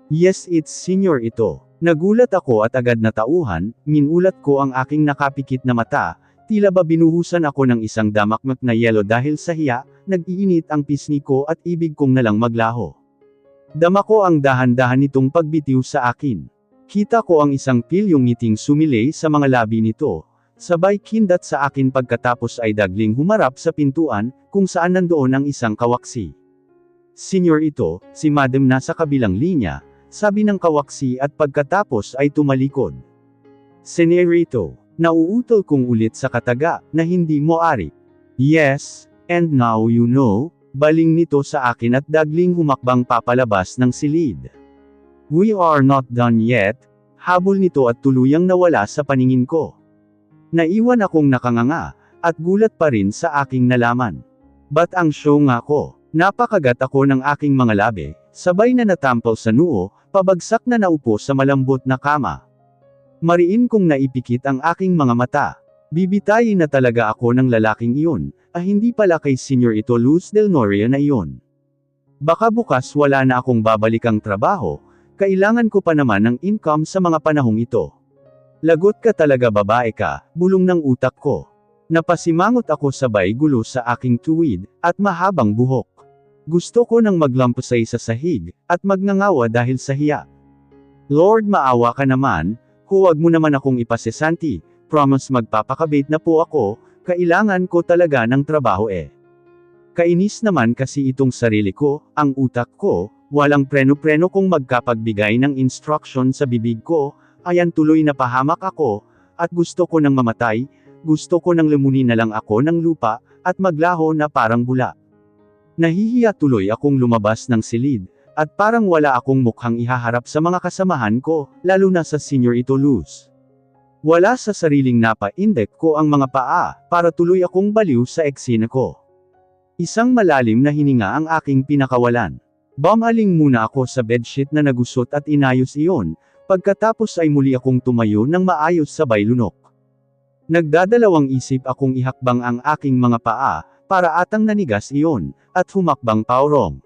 Yes, it's Senior Ito. Nagulat ako at agad na tauhan, minulat ko ang aking nakapikit na mata, tila ba binuhusan ako ng isang damakmak na yelo dahil sa hiya, nag-iinit ang pisngi ko at ibig kong nalang maglaho. Dama ko ang dahan-dahan nitong pagbitiw sa akin. Kita ko ang isang pilyong ngiting sumilay sa mga labi nito, sabay kindat sa akin pagkatapos ay dagling humarap sa pintuan, kung saan nandoon ang isang kawaksi. Senior Ito, si Madam nasa kabilang linya, sabi ng kawaksi at pagkatapos ay tumalikod. Senorito, nauutol kong ulit sa kataga, na hindi mo ari. Yes, and now you know, baling nito sa akin at dagling humakbang papalabas ng silid. We are not done yet, habol nito at tuluyang nawala sa paningin ko. Naiwan akong nakanganga, at gulat pa rin sa aking nalaman. But ang show nga ko, napakagat ako ng aking mga labi, sabay na natampal sa noo, pabagsak na naupo sa malambot na kama. Mariin kong naipikit ang aking mga mata. Bibitayin na talaga ako ng lalaking iyon, hindi pala kay Senior Ito Luz Del Noria na iyon. Baka bukas wala na akong babalikang trabaho, kailangan ko pa naman ng income sa mga panahong ito. Lagot ka talaga babae ka, bulong ng utak ko. Napasimangot ako sabay gulo sa aking tuwid, at mahabang buhok. Gusto ko nang maglampasay sa sahig, at magngangawa dahil sa hiya. Lord maawa ka naman, huwag mo naman akong ipasesanti, promise magpapakabait na po ako, kailangan ko talaga ng trabaho eh. Kainis naman kasi itong sarili ko, ang utak ko, walang preno-preno kung magkapagbigay ng instruction sa bibig ko, ayan tuloy na pahamak ako, at gusto ko nang mamatay, gusto ko nang lumunin na lang ako ng lupa, at maglaho na parang bula. Nahihiya tuloy akong lumabas ng silid, at parang wala akong mukhang ihaharap sa mga kasamahan ko, lalo na sa Senior Ito Luz. Wala sa sariling napa-indek ko ang mga paa, para tuloy akong baliw sa eksena ko. Isang malalim na hininga ang aking pinakawalan. Bumaling muna ako sa bedsheet na nagusot at inayos iyon, pagkatapos ay muli akong tumayo ng maayos sabay lunok. Nagdadalawang isip akong ihakbang ang aking mga paa, para atang nanigas iyon, at humakbang paurong.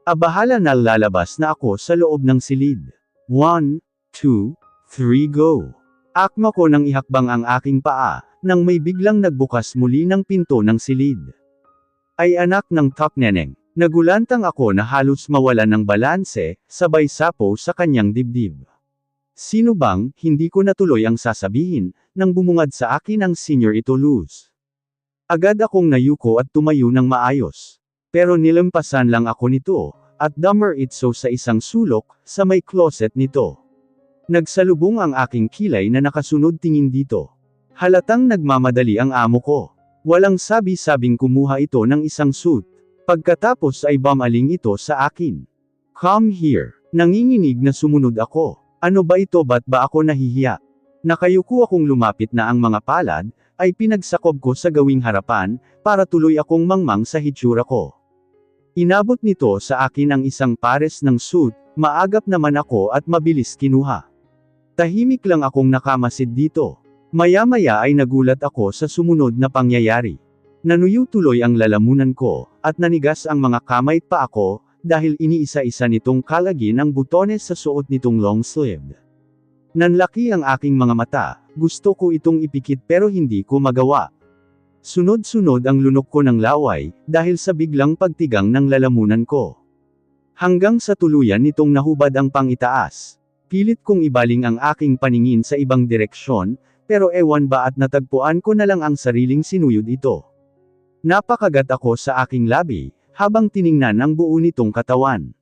Abahala na lalabas na ako sa loob ng silid. 1, 2, 3 go. Akma ko nang ihakbang ang aking paa, nang may biglang nagbukas muli ng pinto ng silid. Ay anak ng top neneng, nagulantang ako na halos mawalan ng balanse, sabay sapo sa kanyang dibdib. Sino bang, hindi ko natuloy ang sasabihin, nang bumungad sa akin ang Senior Ito Luz. Agad akong nayuko at tumayo ng maayos. Pero nilampasan lang ako nito, at dummer itso sa isang sulok, sa may closet nito. Nagsalubong ang aking kilay na nakasunod tingin dito. Halatang nagmamadali ang amo ko. Walang sabi-sabing kumuha ito ng isang suit. Pagkatapos ay bumaling ito sa akin. Come here. Nanginginig na sumunod ako. Ano ba ito, ba't ba ako nahihiya? Nakayuko akong lumapit na ang mga palad, ay pinagsakob ko sa gawing harapan, para tuloy akong mangmang sa hitsura ko. Inabot nito sa akin ang isang pares ng suit, maagap naman ako at mabilis kinuha. Tahimik lang akong nakamasid dito. Maya-maya ay nagulat ako sa sumunod na pangyayari. Nanuyo tuloy ang lalamunan ko, at nanigas ang mga kamay at paa ko, dahil iniisa-isa nitong kalagin ang butones sa suot nitong long sleeve. Nanlaki ang aking mga mata, gusto ko itong ipikit pero hindi ko magawa. Sunod-sunod ang lunok ko ng laway, dahil sa biglang pagtigang ng lalamunan ko. Hanggang sa tuluyan nitong nahubad ang pangitaas. Pilit kong ibaling ang aking paningin sa ibang direksyon, pero ewan ba at natagpuan ko na lang ang sariling sinuyod ito. Napakagat ako sa aking labi, habang tiningnan ang buo nitong katawan.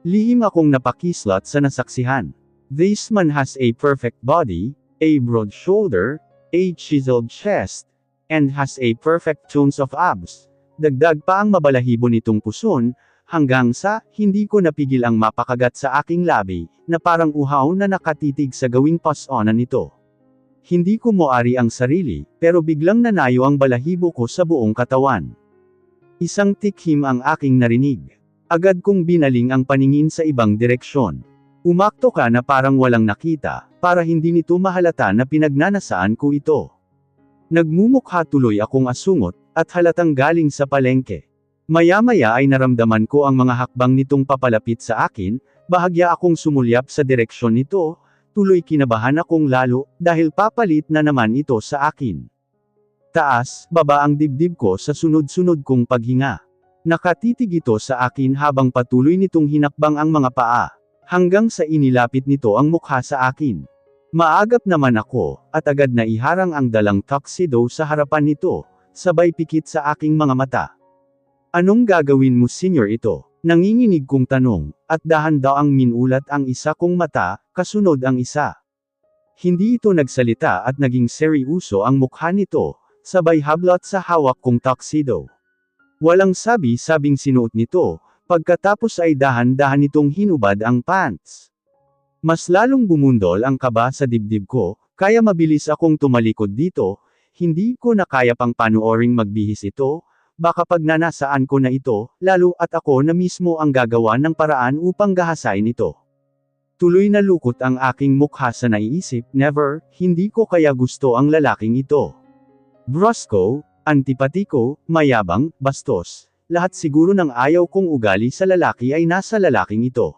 Lihim akong napakislat sa nasaksihan. This man has a perfect body, a broad shoulder, a chiseled chest, and has a perfect tones of abs. Dagdag pa ang mabalahibo nitong puson, hanggang sa, hindi ko napigil ang mapakagat sa aking labi, na parang uhaw na nakatitig sa gawing pas-onan nito. Hindi ko moari ang sarili, pero biglang nanayo ang balahibo ko sa buong katawan. Isang tikhim ang aking narinig. Agad kong binaling ang paningin sa ibang direksyon. Umakto ka na parang walang nakita, para hindi nito mahalata na pinagnanasaan ko ito. Nagmumukha tuloy akong asungot, at halatang galing sa palengke. Maya-maya ay naramdaman ko ang mga hakbang nitong papalapit sa akin, Bahagya akong sumulyap sa direksyon nito, tuloy kinabahan akong lalo, dahil papalit na naman ito sa akin. Taas, baba ang dibdib ko sa sunod-sunod kong paghinga. Nakatitig ito sa akin habang patuloy nitong hinakbang ang mga paa, hanggang sa inilapit nito ang mukha sa akin. Maagap naman ako, at agad na iharang ang dalang tuxedo sa harapan nito, sabay pikit sa aking mga mata. Anong gagawin mo senyor ito? Nanginginig kong tanong, at dahan-daang minulat ang isa kong mata, kasunod ang isa. Hindi ito nagsalita at naging seryoso ang mukha nito, sabay hablot sa hawak kong tuxedo. Walang sabi-sabing sinuot nito, pagkatapos ay dahan-dahan nitong hinubad ang pants. Mas lalong bumundol ang kaba sa dibdib ko, kaya mabilis akong tumalikod dito, hindi ko na kaya pang panuoring magbihis ito, baka pag nanasaan ko na ito, lalo at ako na mismo ang gagawa ng paraan upang gahasain ito. Tuloy na lukot ang aking mukha sa naiisip, never, hindi ko kaya gusto ang lalaking ito. Brusco, antipatiko, mayabang, bastos, lahat siguro ng ayaw kong ugali sa lalaki ay nasa lalaking ito.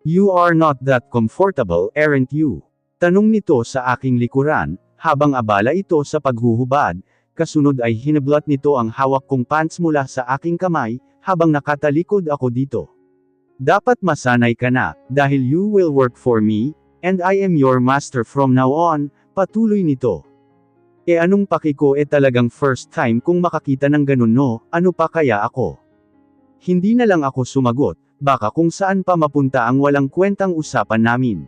You are not that comfortable, aren't you? Tanong nito sa aking likuran, habang abala ito sa paghuhubad, kasunod ay hinablot nito ang hawak kong pants mula sa aking kamay, habang nakatalikod ako dito. Dapat masanay ka na, dahil you will work for me, and I am your master from now on, patuloy nito. Anong paki ko talagang first time kung makakita ng ganun no, ano pa kaya ako? Hindi na lang ako sumagot, baka kung saan pa mapunta ang walang kwentang usapan namin.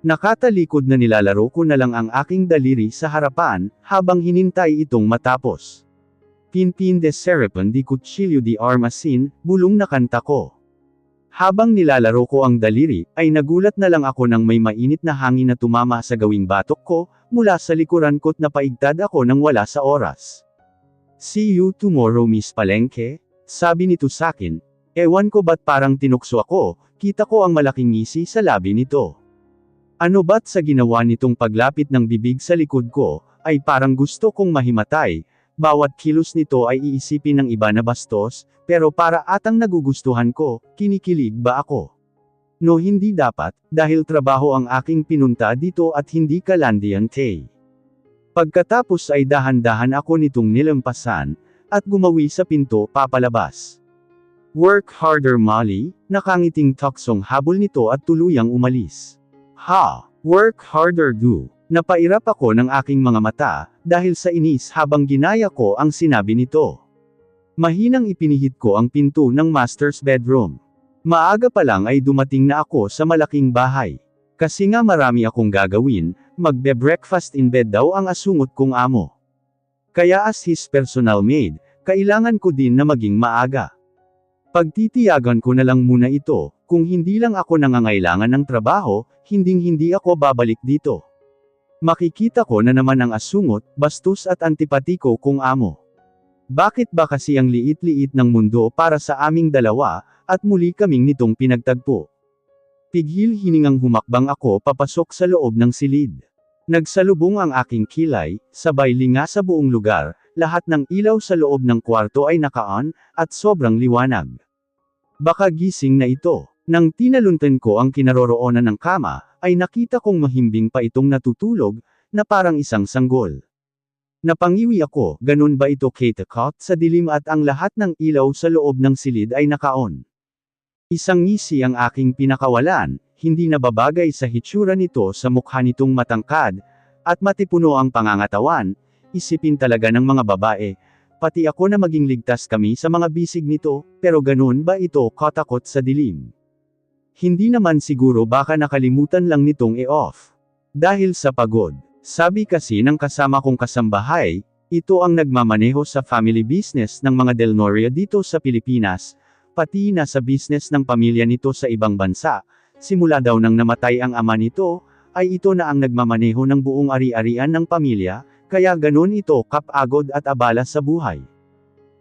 Nakatalikod na nilalaro ko na lang ang aking daliri sa harapan, habang hinintay itong matapos. Pinpin de Serapon di Cuchillo di Armasin, bulong na kanta ko. Habang nilalaro ko ang daliri, ay nagulat na lang ako nang may mainit na hangin na tumama sa gawing batok ko, mula sa likuran ko't napaigtad ako nang wala sa oras. See you tomorrow Miss Palengke, sabi nito sakin. Ewan ko ba't parang tinukso ako, kita ko ang malaking ngisi sa labi nito. Ano ba't sa ginawa nitong paglapit ng bibig sa likod ko, ay parang gusto kong mahimatay, bawat kilos nito ay iisipin ng iba na bastos, pero para atang nagugustuhan ko, kinikilig ba ako? No hindi dapat, dahil trabaho ang aking pinunta dito at hindi kalandiante. Pagkatapos ay dahan-dahan ako nitong nilampasan, at gumawi sa pinto papalabas. Work harder Molly, nakangiting toksong habol nito at tuluyang umalis. Ha! Work harder do. Napairap ako ng aking mga mata, dahil sa inis habang ginaya ko ang sinabi nito. Mahinang ipinihit ko ang pinto ng master's bedroom. Maaga pa lang ay dumating na ako sa malaking bahay. Kasi nga marami akong gagawin, magbe-breakfast in bed daw ang asungot kong amo. Kaya as his personal maid, kailangan ko din na maging maaga. Pagtitiyagan ko na lang muna ito, kung hindi lang ako nangangailangan ng trabaho, hinding-hindi ako babalik dito. Makikita ko na naman ang asungot, bastos at antipatiko kong amo. Bakit ba kasi ang liit-liit ng mundo para sa aming dalawa, at muli kaming nitong pinagtagpo? Pigil hiningang humakbang ako papasok sa loob ng silid. Nagsalubong ang aking kilay, sabay linga sa buong lugar, lahat ng ilaw sa loob ng kwarto ay naka-on, at sobrang liwanag. Baka gising na ito. Nang tinaluntan ko ang kinaroroonan ng kama, ay nakita kong mahimbing pa itong natutulog, na parang isang sanggol. Napangiwi ako, ganun ba ito Kate Cot sa dilim at ang lahat ng ilaw sa loob ng silid ay naka-on. Isang ngisi ang aking pinakawalan, hindi nababagay sa hitsura nito sa mukha nitong matangkad, at matipuno ang pangangatawan, isipin talaga ng mga babae, pati ako na maging ligtas kami sa mga bisig nito, pero ganun ba ito katakot sa dilim? Hindi naman siguro baka nakalimutan lang nitong i-off. Dahil sa pagod. Sabi kasi ng kasama kong kasambahay, ito ang nagmamaneho sa family business ng mga Del Noria dito sa Pilipinas, pati na sa business ng pamilya nito sa ibang bansa. Simula daw nang namatay ang ama nito, ay ito na ang nagmamaneho ng buong ari-arian ng pamilya, kaya ganun ito kapagod at abala sa buhay.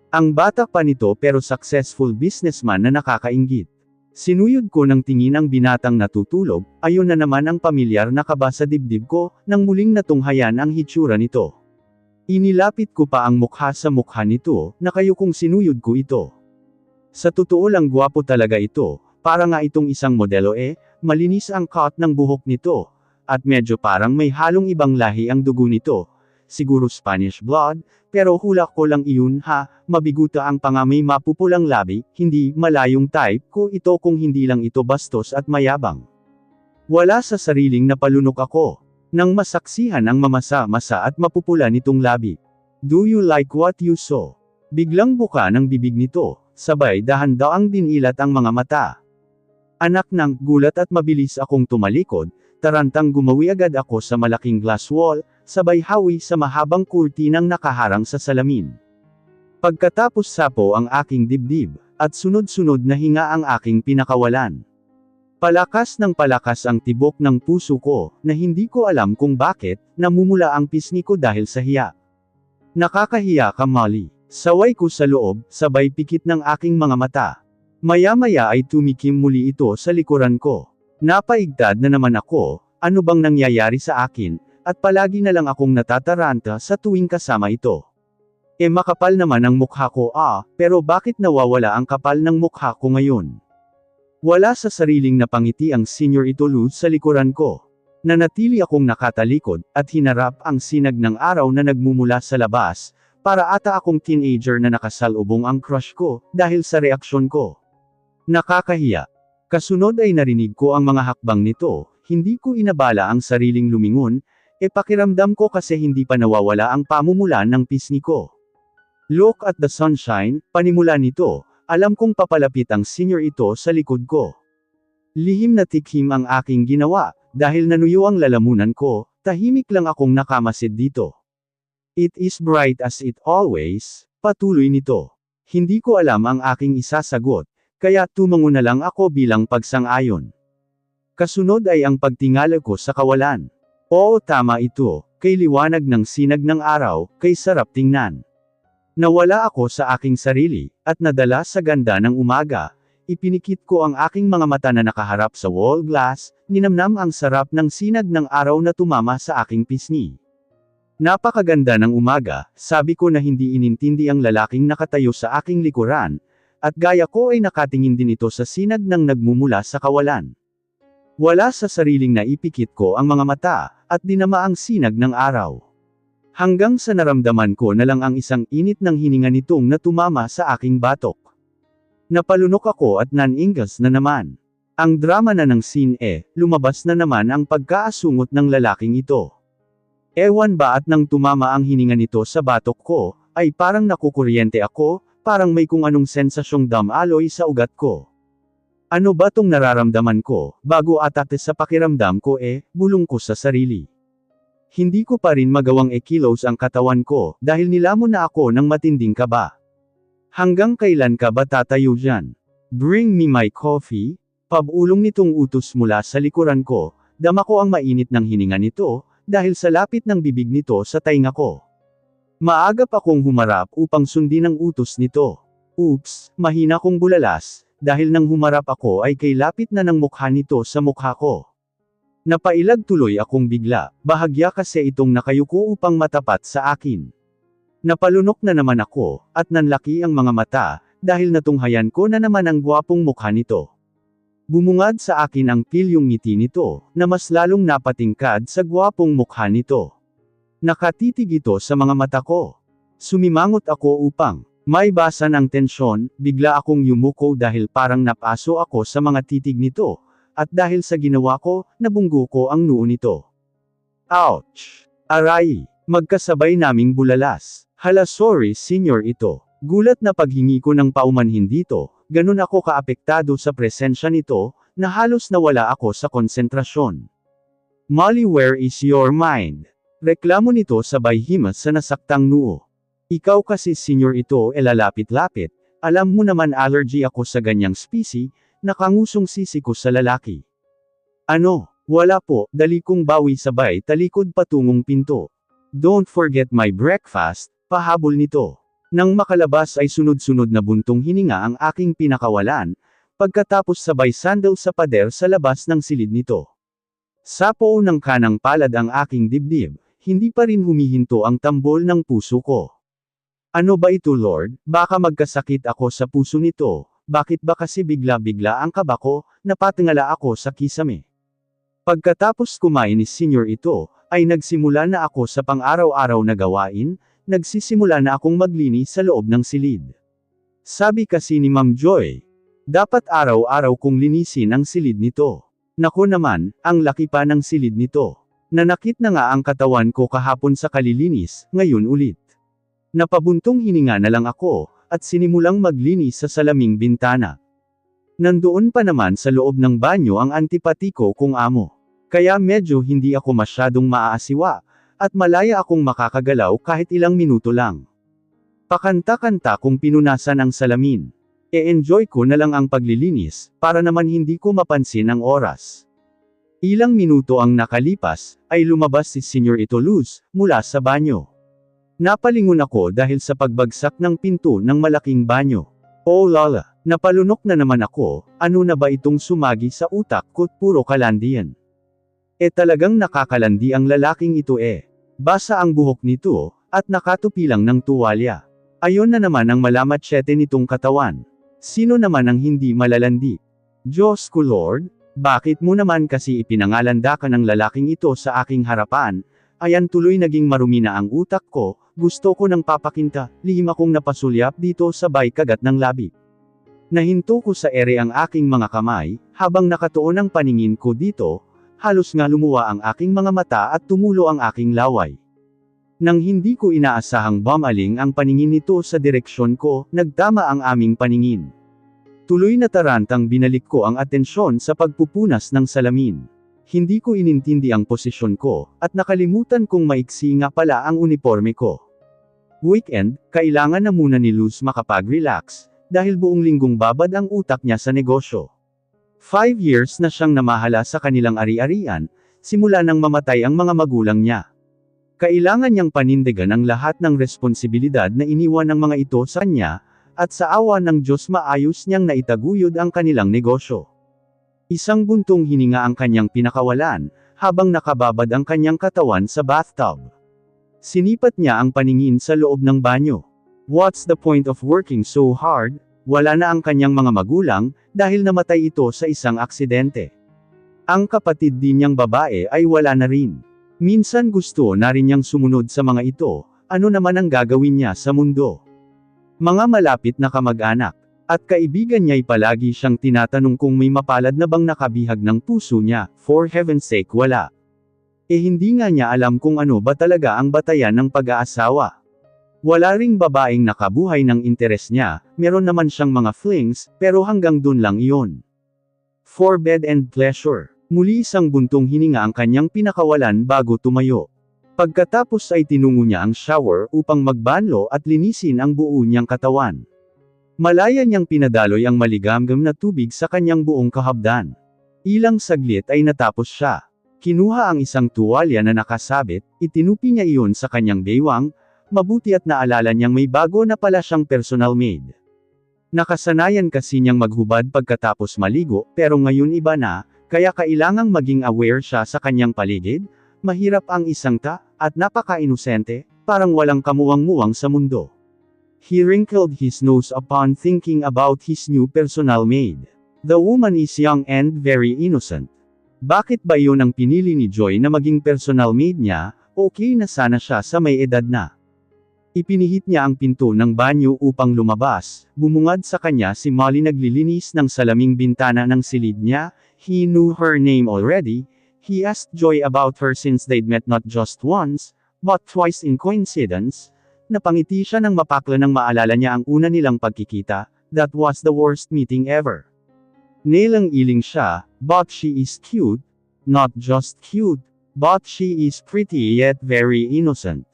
Ang bata pa nito pero successful businessman na nakakainggit. Sinuyod ko ng tingin ang binatang natutulog, ayon na naman ang pamilyar na kaba sa dibdib ko, nang muling natunghayan ang hitsura nito. Inilapit ko pa ang mukha sa mukha nito, nakayukong sinuyod ko ito. Sa totoo lang gwapo talaga ito, Para nga itong isang modelo malinis ang cut ng buhok nito. At medyo parang may halong ibang lahi ang dugo nito. Siguro Spanish blood, pero hula ko lang iyon mabiguta ang panga may mapupulang labi, hindi malayong type ko ito kung hindi lang ito bastos at mayabang. Wala sa sariling napalunok ako. Nang masaksihan ang mamasa-masa at mapupula nitong labi. Do you like what you saw? Biglang buka ng bibig nito, sabay dahan-daang dinilat ang mga mata. Anak ng gulat at mabilis akong tumalikod, tarantang gumawi agad ako sa malaking glass wall, sabay hawi sa mahabang kurtinang nakaharang sa salamin. Pagkatapos sapo ang aking dibdib, at sunod-sunod na hinga ang aking pinakawalan. Palakas ng palakas ang tibok ng puso ko, na hindi ko alam kung bakit, namumula ang pisngi ko dahil sa hiya. Nakakahiya ka Molly. Saway ko sa loob, sabay pikit ng aking mga mata. Maya-maya ay tumikim muli ito sa likuran ko. Napaigtad na naman ako, ano bang nangyayari sa akin, at palagi na lang akong natataranta sa tuwing kasama ito. Makapal naman ang mukha ko pero bakit nawawala ang kapal ng mukha ko ngayon? Wala sa sariling napangiti ang senior ito luz sa likuran ko. Nanatili akong nakatalikod, at hinarap ang sinag ng araw na nagmumula sa labas, para ata akong teenager na nakasalubong ang crush ko, dahil sa reaksyon ko. Nakakahiya. Kasunod ay narinig ko ang mga hakbang nito, hindi ko inabala ang sariling lumingon, pakiramdam ko kasi hindi pa nawawala ang pamumulan ng pisngi ko. Look at the sunshine, panimula nito, alam kong papalapit ang senior ito sa likod ko. Lihim na tikhim ang aking ginawa, dahil nanuyo ang lalamunan ko, tahimik lang akong nakamasid dito. It is bright as it always, patuloy nito. Hindi ko alam ang aking isasagot, kaya tumango na lang ako bilang pagsang-ayon. Kasunod ay ang pagtingala ko sa kawalan. Oo tama ito, kay liwanag ng sinag ng araw, kay sarap tingnan. Nawala ako sa aking sarili, at nadala sa ganda ng umaga. Ipinikit ko ang aking mga mata na nakaharap sa wall glass, ninamnam ang sarap ng sinag ng araw na tumama sa aking pisngi. Napakaganda ng umaga, sabi ko na hindi inintindi ang lalaking nakatayo sa aking likuran, at gaya ko ay nakatingin din ito sa sinag ng nagmumula sa kawalan. Wala sa sariling naipikit ko ang mga mata, at dinama ang sinag ng araw. Hanggang sa naramdaman ko na lang ang isang init ng hininga nitong na tumama sa aking batok. Napalunok ako at naningas na naman. Ang drama na ng scene lumabas na naman ang pagkaasungot ng lalaking ito. Ewan ba at nang tumama ang hininga nito sa batok ko, ay parang nakukuryente ako, parang may kung anong sensasyong damaloy sa ugat ko. Ano ba tong nararamdaman ko, bago atake sa pakiramdam ko bulong ko sa sarili. Hindi ko pa rin magawang ikilos ang katawan ko, dahil nilamon na ako ng matinding kaba. Hanggang kailan ka ba tatayo dyan? Bring me my coffee? Pabulong nitong utos mula sa likuran ko, dama ko ang mainit ng hininga nito, dahil sa lapit ng bibig nito sa tainga ko. Maagap akong humarap upang sundin ang utos nito. Oops, mahina kong bulalas, dahil nang humarap ako ay kay lapit na ng mukha nito sa mukha ko. Napailag tuloy akong bigla, bahagya kasi itong nakayuko upang matapat sa akin. Napalunok na naman ako, at nanlaki ang mga mata, dahil natunghayan ko na naman ang gwapong mukha nito. Bumungad sa akin ang pilyong ngiti nito, na mas lalong napatingkad sa gwapong mukha nito. Nakatitig ito sa mga mata ko. Sumimangot ako upang maibasan ang tensyon, bigla akong yumuko dahil parang napaso ako sa mga titig nito, at dahil sa ginawa ko, nabunggo ko ang noo nito. Ouch! Aray! Magkasabay naming bulalas. Hala sorry senior ito. Gulat na paghingi ko ng paumanhin dito, ganun ako kaapektado sa presensya nito, na halos nawala ako sa konsentrasyon. Molly where is your mind? Reklamo nito sabay himas sa nasaktang noo. Ikaw kasi senior ito lalapit-lapit, alam mo naman allergy ako sa ganyang species, nakangusong sisi ko sa lalaki. Ano? Wala po, dali kong bawi sabay talikod patungong pinto. Don't forget my breakfast, pahabol nito. Nang makalabas ay sunod-sunod na buntong hininga ang aking pinakawalan, pagkatapos sabay sandal sa pader sa labas ng silid nito. Sapo ng kanang palad ang aking dibdib, hindi pa rin humihinto ang tambol ng puso ko. Ano ba ito Lord, baka magkasakit ako sa puso nito, bakit ba kasi bigla-bigla ang kaba ko, napatingala ako sa kisame. Pagkatapos kumain ni Senior ito, ay nagsimula na ako sa pang-araw-araw na gawain, nagsisimula na akong maglinis sa loob ng silid. Sabi kasi ni Ma'am Joy, dapat araw-araw kong linisin ang silid nito. Naku naman, ang laki pa ng silid nito. Nanakit na nga ang katawan ko kahapon sa kalilinis, ngayon ulit. Napabuntong hininga na lang ako, at sinimulang maglinis sa salaming bintana. Nandoon pa naman sa loob ng banyo ang antipatiko kong amo. Kaya medyo hindi ako masyadong maaasiwa, at malaya akong makakagalaw kahit ilang minuto lang. Pakanta-kanta kong pinunasan ang salamin. E-enjoy ko na lang ang paglilinis, para naman hindi ko mapansin ang oras. Ilang minuto ang nakalipas, ay lumabas si Senior Itoluz, mula sa banyo. Napalingon ako dahil sa pagbagsak ng pinto ng malaking banyo. Oh lala, napalunok na naman ako, ano na ba itong sumagi sa utak ko, puro kalandian. Talagang nakakalandi ang lalaking ito Basa ang buhok nito, at nakatupi lang ng tuwalya. Ayon na naman ang malamatsete nitong katawan. Sino naman ang hindi malalandi? Diyos ko Lord, bakit mo naman kasi ipinangalanda ka ng lalaking ito sa aking harapan? Ayan tuloy naging marumi na ang utak ko, gusto ko ng papakinta, lihim akong napasulyap dito sabay kagat ng labi. Nahinto ko sa ere ang aking mga kamay, habang nakatuon ang paningin ko dito, halos nga lumuwa ang aking mga mata at tumulo ang aking laway. Nang hindi ko inaasahang bumaling ang paningin nito sa direksyon ko, nagtama ang aming paningin. Tuloy na tarantang binalik ko ang atensyon sa pagpupunas ng salamin. Hindi ko inintindi ang posisyon ko, at nakalimutan kong maiksi nga pala ang uniforme ko. Weekend, kailangan na muna ni Luz makapag-relax, dahil buong linggong babad ang utak niya sa negosyo. 5 years na siyang namahala sa kanilang ari-arian, simula nang mamatay ang mga magulang niya. Kailangan niyang panindigan ang lahat ng responsibilidad na iniwan ng mga ito sa kanya, at sa awa ng Diyos maayos niyang naitaguyod ang kanilang negosyo. Isang buntong hininga ang kanyang pinakawalan, habang nakababad ang kanyang katawan sa bathtub. Sinipat niya ang paningin sa loob ng banyo. What's the point of working so hard? Wala na ang kanyang mga magulang, dahil namatay ito sa isang aksidente. Ang kapatid din niyang babae ay wala na rin. Minsan gusto na rin niyang sumunod sa mga ito, ano naman ang gagawin niya sa mundo? Mga malapit na kamag-anak, at kaibigan niya'y palagi siyang tinatanong kung may mapalad na bang nakabihag ng puso niya, for heaven's sake wala. Hindi nga niya alam kung ano ba talaga ang batayan ng pag-aasawa. Wala ring babaeng nakabuhay ng interes niya, meron naman siyang mga flings, pero hanggang dun lang iyon. For bed and pleasure. Muli isang buntong hininga ang kanyang pinakawalan bago tumayo. Pagkatapos ay tinungo niya ang shower upang magbanlo at linisin ang buo niyang katawan. Malaya niyang pinadaloy ang maligamgam na tubig sa kanyang buong kahabdan. Ilang saglit ay natapos siya. Kinuha ang isang tuwalya na nakasabit, itinupi niya iyon sa kanyang baywang, mabuti at naalala niyang may bago na pala siyang personal maid. Nakasanayan kasi niyang maghubad pagkatapos maligo, pero ngayon iba na, kaya kailangang maging aware siya sa kanyang paligid, mahirap ang isang at napaka-inosente, parang walang kamuwang-muwang sa mundo. He wrinkled his nose upon thinking about his new personal maid. The woman is young and very innocent. Bakit ba yun ang pinili ni Joy na maging personal maid niya? Okay na sana siya sa may edad na. Ipinihit niya ang pinto ng banyo upang lumabas, bumungad sa kanya si Molly naglilinis ng salaming bintana ng silid niya. He knew her name already. He asked Joy about her since they'd met not just once, but twice in coincidence. Napangiti siya nang mapakla nang maalala niya ang una nilang pagkikita. That was the worst meeting ever. Nailang-iling siya, but she is cute. Not just cute, but she is pretty yet very innocent.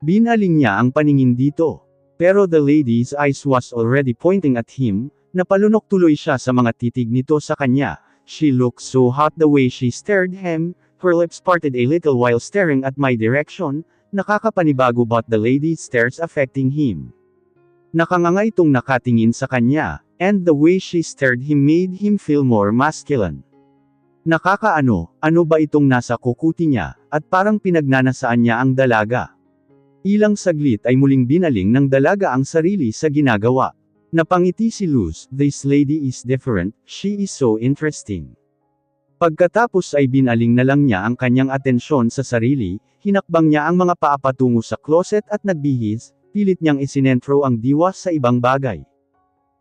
Binaling niya ang paningin dito. Pero the lady's eyes was already pointing at him, napalunok tuloy siya sa mga titig nito sa kanya. She looked so hot the way she stared him, her lips parted a little while staring at my direction, nakakapanibago but the lady's stares affecting him. Nakanganga itong nakatingin sa kanya, and the way she stared him made him feel more masculine. Nakakaano, ano ba itong nasa kukuti niya, at parang pinagnanasaan niya ang dalaga. Ilang saglit ay muling binaling ng dalaga ang sarili sa ginagawa. Napangiti si Luz, "This lady is different, she is so interesting." Pagkatapos ay binaling na lang niya ang kanyang atensyon sa sarili, hinakbang niya ang mga paa patungo sa closet at nagbihis, pilit niyang isinentro ang diwa sa ibang bagay.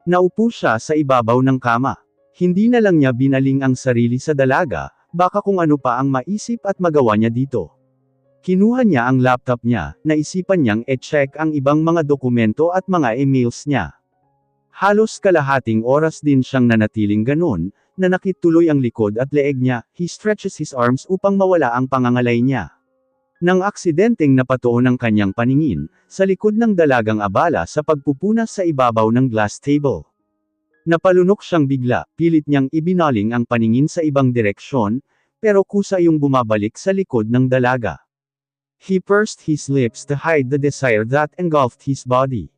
Naupo siya sa ibabaw ng kama. Hindi na lang niya binaling ang sarili sa dalaga, baka kung ano pa ang maisip at magawa niya dito. Kinuha niya ang laptop niya, naisipan niyang e-check ang ibang mga dokumento at mga emails niya. Halos kalahating oras din siyang nanatiling ganon, nanakit tuloy ang likod at leeg niya, he stretches his arms upang mawala ang pangangalay niya. Nang aksidenteng napatuon ang kanyang paningin, sa likod ng dalagang abala sa pagpupunas sa ibabaw ng glass table. Napalunok siyang bigla, pilit niyang ibinaling ang paningin sa ibang direksyon, pero kusa yung bumabalik sa likod ng dalaga. He pursed his lips to hide the desire that engulfed his body.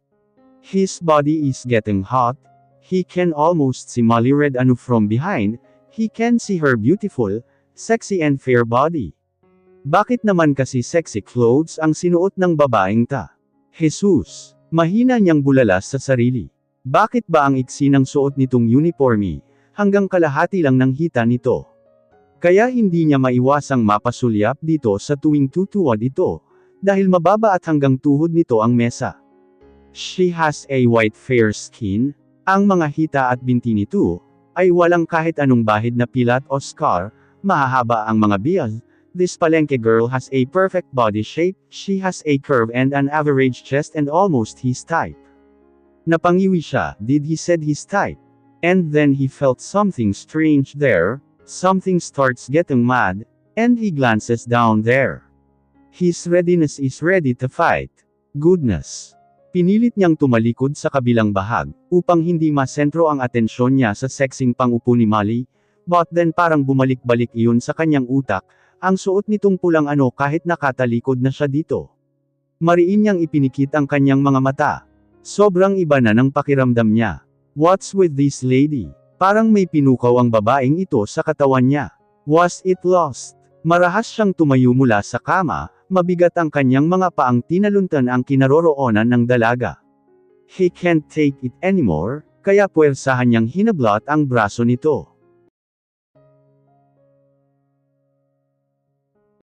His body is getting hot. He can almost see Molly Red Anu from behind. He can see her beautiful, sexy and fair body. Bakit naman kasi sexy clothes ang sinuot ng babaeng ta? Jesus! Mahina niyang bulalas sa sarili. Bakit ba ang iksi ng suot nitong uniforme, hanggang kalahati lang ng hita nito? Kaya hindi niya maiwasang mapasulyap dito sa tuwing tutuwad ito, dahil mababa at hanggang tuhod nito ang mesa. She has a white fair skin. Ang mga hita at binti nito ay walang kahit anong bahid na pilat o scar, mahahaba ang mga biyag. This Palenque girl has a perfect body shape, she has a curve and an average chest and almost his type. Napangiwi siya, did he said his type? And then he felt something strange there, something starts getting mad, and he glances down there. His readiness is ready to fight. Goodness! Pinilit niyang tumalikod sa kabilang bahag, upang hindi masentro ang atensyon niya sa sexing pangupo ni Molly, but then parang bumalik-balik iyon sa kanyang utak, ang suot nitong pulang ano kahit nakatalikod na siya dito. Mariin niyang ipinikit ang kanyang mga mata. Sobrang iba na ng pakiramdam niya. What's with this lady? Parang may pinukaw ang babaeng ito sa katawan niya. Was it lost? Marahas siyang tumayo mula sa kama, mabigat ang kanyang mga paang tinaluntan ang kinaroroonan ng dalaga. He can't take it anymore, kaya puwersahan niyang hinablot ang braso nito.